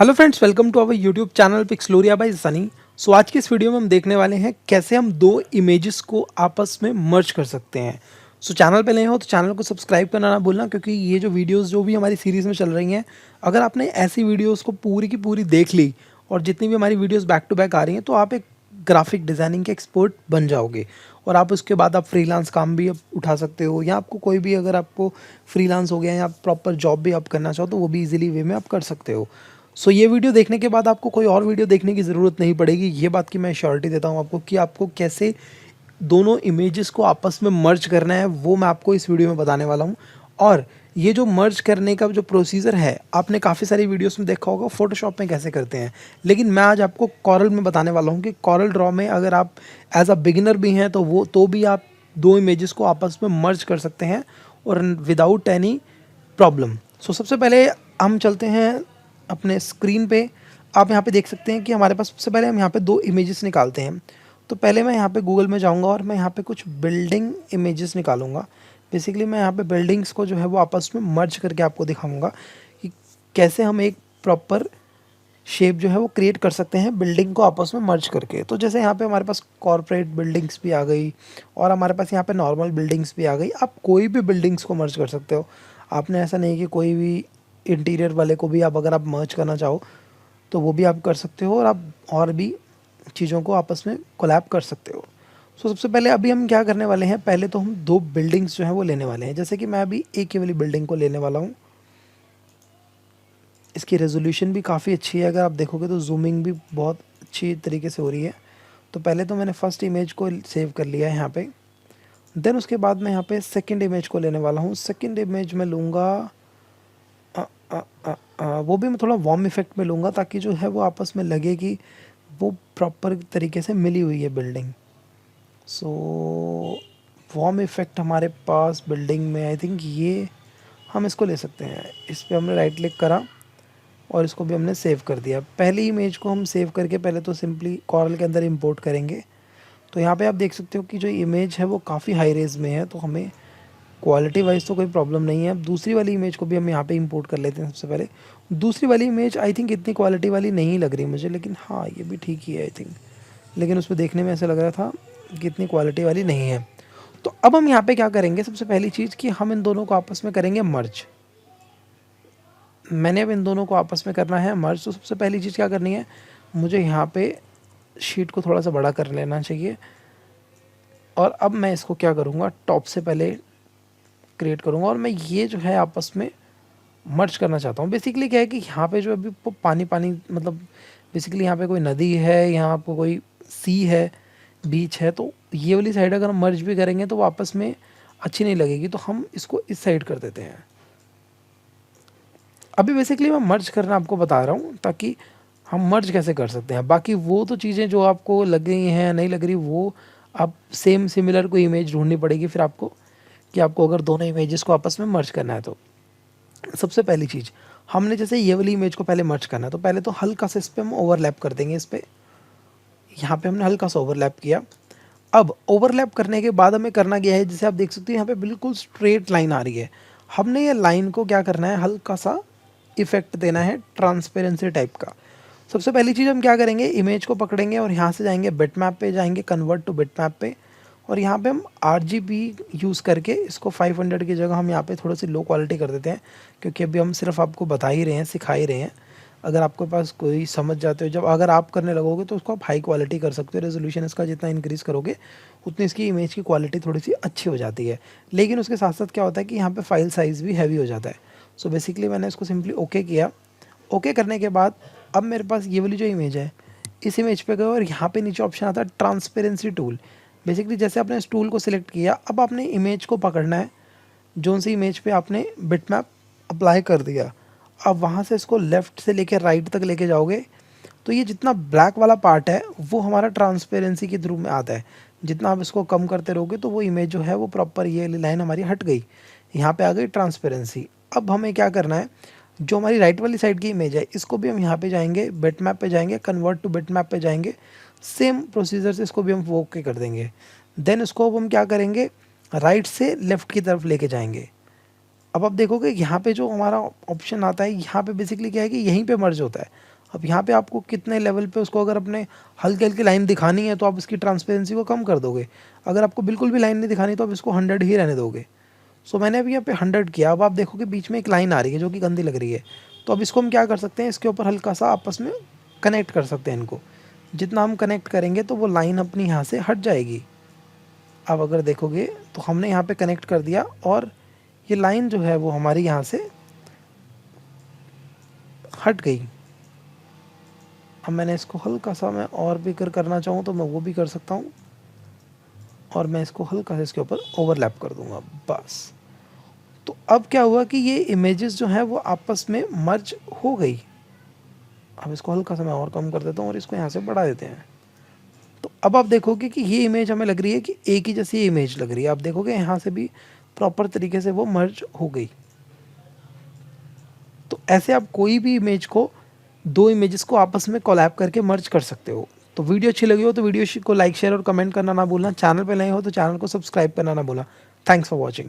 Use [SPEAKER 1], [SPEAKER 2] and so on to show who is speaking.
[SPEAKER 1] Hello friends, welcome to our YouTube channel Pixeloria by Sunny. So आज की इस video में हम देखने वाले हैं कैसे हम दो इमेजेस को आपस में मर्ज कर सकते हैं। सो चैनल पे नए हो तो चैनल को सब्सक्राइब करना ना भूलना, क्योंकि ये जो वीडियोस जो भी हमारी सीरीज़ में चल रही हैं, अगर आपने ऐसी वीडियोस को पूरी की पूरी देख ली और जितनी भी हमारी वीडियोस बैक टू बैक आ रही हैं, तो आप एक ग्राफिक डिज़ाइनिंग के एक्सपर्ट बन जाओगे। और आप उसके बाद आप फ्रीलांस काम भी अब उठा सकते हो, या आपको कोई भी अगर आपको फ्रीलांस हो गया या प्रॉपर जॉब भी आप करना चाहो तो वो भी इजीली वे में आप कर सकते हो। सो ये वीडियो देखने के बाद आपको कोई और वीडियो देखने की ज़रूरत नहीं पड़ेगी। ये बात की मैं श्योरिटी देता हूँ आपको कि आपको कैसे दोनों इमेजेस को आपस में मर्ज करना है, वो मैं आपको इस वीडियो में बताने वाला हूँ। और ये जो मर्ज करने का जो प्रोसीजर है, आपने काफ़ी सारी वीडियोस में देखा होगा फोटोशॉप में कैसे करते हैं, लेकिन मैं आज आपको कॉरल में बताने वाला हूँ कि कॉरल ड्रॉ में अगर आप एज अ बिगिनर भी हैं तो भी आप दो इमेजेस को आपस में मर्ज कर सकते हैं और विदाउट एनी प्रॉब्लम। सो सबसे पहले हम चलते हैं अपने स्क्रीन पे। आप यहाँ पे देख सकते हैं कि हमारे पास सबसे पहले हम यहाँ पे दो इमेजेस निकालते हैं। तो पहले मैं यहाँ पे गूगल में जाऊँगा और मैं यहाँ पे कुछ बिल्डिंग इमेजेस निकालूंगा। बेसिकली मैं यहाँ पे बिल्डिंग्स को जो है वो आपस में मर्ज करके आपको दिखाऊंगा कि कैसे हम एक प्रॉपर शेप जो है वो क्रिएट कर सकते हैं बिल्डिंग को आपस में मर्ज करके। तो जैसे यहाँ पे हमारे पास कॉर्पोरेट बिल्डिंग्स भी आ गई और हमारे पास यहाँ पे नॉर्मल बिल्डिंग्स भी आ गई। आप कोई भी बिल्डिंग्स को मर्ज कर सकते हो। आपने ऐसा नहीं कि कोई भी इंटीरियर वाले को भी आप अगर आप मर्ज करना चाहो तो वो भी आप कर सकते हो, और आप और भी चीज़ों को आपस में कोलैब कर सकते हो। सो सबसे पहले अभी हम क्या करने वाले हैं, पहले तो हम दो बिल्डिंग्स जो हैं वो लेने वाले हैं। जैसे कि मैं अभी एक ये वाली बिल्डिंग को लेने वाला हूँ। इसकी रेजोल्यूशन भी काफ़ी अच्छी है, अगर आप देखोगे तो जूमिंग भी बहुत अच्छी तरीके से हो रही है। तो पहले तो मैंने फर्स्ट इमेज को सेव कर लिया है यहाँ पे। देन उसके बाद मैं यहाँ पे सेकंड इमेज को लेने वाला हूँ। सेकंड इमेज में लूँगा वो भी मैं थोड़ा वार्म इफेक्ट में लूँगा, ताकि जो है वो आपस में लगे कि वो प्रॉपर तरीके से मिली हुई है बिल्डिंग। सो वार्म इफेक्ट हमारे पास बिल्डिंग में आई थिंक ये हम इसको ले सकते हैं। इस पर हमने राइट क्लिक करा और इसको भी हमने सेव कर दिया। पहली इमेज को हम सेव करके पहले तो सिंपली कॉरल के अंदर इंपोर्ट करेंगे। तो यहाँ पे आप देख सकते हो कि जो इमेज है वो काफ़ी हाई रेज में है, तो हमें क्वालिटी वाइज तो कोई प्रॉब्लम नहीं है। अब दूसरी वाली इमेज को भी हम यहाँ पे इंपोर्ट कर लेते हैं। सबसे पहले दूसरी वाली इमेज आई थिंक इतनी क्वालिटी वाली नहीं लग रही मुझे, लेकिन हाँ ये भी ठीक ही है आई थिंक। लेकिन उसमें देखने में ऐसा लग रहा था कि इतनी क्वालिटी वाली नहीं है। तो अब हम यहाँ पे क्या करेंगे, सबसे पहली चीज़ कि हम इन दोनों को आपस में करेंगे मर्ज। मैंने अब इन दोनों को आपस में करना है मर्ज। तो सबसे पहली चीज़ क्या करनी है, मुझे यहाँ पे शीट को थोड़ा सा बड़ा कर लेना चाहिए। और अब मैं इसको क्या करूँगा, टॉप से पहले क्रिएट करूँगा और मैं ये जो है आपस में मर्ज करना चाहता हूँ। बेसिकली क्या है कि यहाँ पे जो अभी पानी पानी मतलब बेसिकली यहाँ पे कोई नदी है, यहाँ आपको कोई सी है, बीच है, तो ये वाली साइड अगर हम मर्ज भी करेंगे तो वो आपस में अच्छी नहीं लगेगी। तो हम इसको इस साइड कर देते हैं। अभी बेसिकली मैं मर्ज करना आपको बता रहा हूँ ताकि हम मर्ज कैसे कर सकते हैं। बाकी वो तो चीज़ें जो आपको लग गई हैं नहीं लग रही, वो आप सेम सिमिलर कोई इमेज ढूंढनी पड़ेगी फिर आपको, कि आपको अगर दोनों इमेजेस को आपस में मर्ज करना है। तो सबसे पहली चीज़ हमने जैसे ये वाली इमेज को पहले मर्ज करना है, तो पहले तो हल्का सा इस पर हम ओवरलैप कर देंगे। इस पर यहाँ पे हमने हल्का सा ओवरलैप किया। अब ओवरलैप करने के बाद हमें करना क्या है, जैसे आप देख सकते हो यहाँ पे बिल्कुल स्ट्रेट लाइन आ रही है। हमने ये लाइन को क्या करना है, हल्का सा इफेक्ट देना है ट्रांसपेरेंसी टाइप का। सबसे पहली चीज़ हम क्या करेंगे, इमेज को पकड़ेंगे और यहाँ से जाएंगे बिटमैप पे, जाएंगे कन्वर्ट टू बिटमैप पे, और यहाँ पे हम RGB यूज़ करके इसको 500 की जगह हम यहाँ पे थोड़ी सी लो क्वालिटी कर देते हैं, क्योंकि अभी हम सिर्फ आपको बता ही रहे हैं, सिखा ही रहे हैं। अगर आपके पास कोई समझ जाते हो, जब अगर आप करने लगोगे तो उसको आप हाई क्वालिटी कर सकते हो। रेजोल्यूशन इसका जितना इंक्रीज़ करोगे उतनी इसकी इमेज की क्वालिटी थोड़ी सी अच्छी हो जाती है। लेकिन उसके साथ साथ क्या होता है कि यहाँ पे फाइल साइज़ भी हैवी हो जाता है। सो बेसिकली मैंने इसको सिंपली ओके किया। ओके करने के बाद अब मेरे पास ये वाली जो इमेज है, इस इमेज पे गए और यहाँ पे नीचे ऑप्शन आता है ट्रांसपेरेंसी टूल। बेसिकली जैसे आपने इस टूल को सिलेक्ट किया, अब आपने इमेज को पकड़ना है, जोन सी इमेज पे आपने बिटमैप अप्लाई कर दिया। अब वहाँ से इसको लेफ़्ट से लेकर राइट तक लेके जाओगे तो ये जितना ब्लैक वाला पार्ट है वो हमारा ट्रांसपेरेंसी के थ्रू में आता है। जितना आप इसको कम करते रहोगे तो वो इमेज जो है वो प्रॉपर ये लाइन हमारी हट गई, यहाँ पे आ गई ट्रांसपेरेंसी। अब हमें क्या करना है, जो हमारी राइट वाली साइड की इमेज है इसको भी हम यहाँ पे जाएंगे, बिटमैप पे जाएंगे, कन्वर्ट टू बिटमैप पे जाएंगे, सेम प्रोसीजर से इसको भी हम वो ओके कर देंगे। देन इसको अब हम क्या करेंगे, राइट से लेफ़्ट की तरफ लेके जाएंगे। अब आप देखोगे यहाँ पे जो हमारा ऑप्शन आता है, यहाँ पे बेसिकली क्या है कि यहीं पे मर्ज होता है। अब यहाँ पे आपको कितने लेवल पे उसको अगर अपने हल्की हल्की लाइन दिखानी है तो आप इसकी ट्रांसपेरेंसी को कम कर दोगे, अगर आपको बिल्कुल भी लाइन नहीं दिखानी तो आप इसको 100 ही रहने दोगे। सो मैंने अभी यहाँ पे 100 किया। अब आप देखोगे बीच में एक लाइन आ रही है जो कि गंदी लग रही है, तो अब इसको हम क्या कर सकते हैं, इसके ऊपर हल्का सा आपस में कनेक्ट कर सकते हैं इनको। जितना हम कनेक्ट करेंगे तो वो लाइन अपनी यहाँ से हट जाएगी। अब अगर देखोगे तो हमने यहाँ पे कनेक्ट कर दिया और ये लाइन जो है वो हमारी यहाँ से हट गई। अब मैंने इसको हल्का सा मैं और भी करना चाहूँ तो मैं वो भी कर सकता हूँ, और मैं इसको हल्का सा इसके ऊपर ओवरलैप कर दूंगा बस। तो अब क्या हुआ कि ये इमेजेस जो हैं वो आपस में मर्ज हो गई। अब इसको हल्का सा मैं और कम कर देता हूँ और इसको यहाँ से बढ़ा देते हैं। तो अब आप देखोगे कि ये इमेज हमें लग रही है कि एक ही जैसी इमेज लग रही है। आप देखोगे यहाँ से भी प्रॉपर तरीके से वो मर्ज हो गई। तो ऐसे आप कोई भी इमेज को, दो इमेजेस को आपस में कोलैब करके मर्ज कर सकते हो। तो वीडियो अच्छी लगी हो तो वीडियो को लाइक शेयर और कमेंट करना ना भूलना। चैनल पे नए हो तो चैनल को सब्सक्राइब करना ना भूलना। Thanks for watching.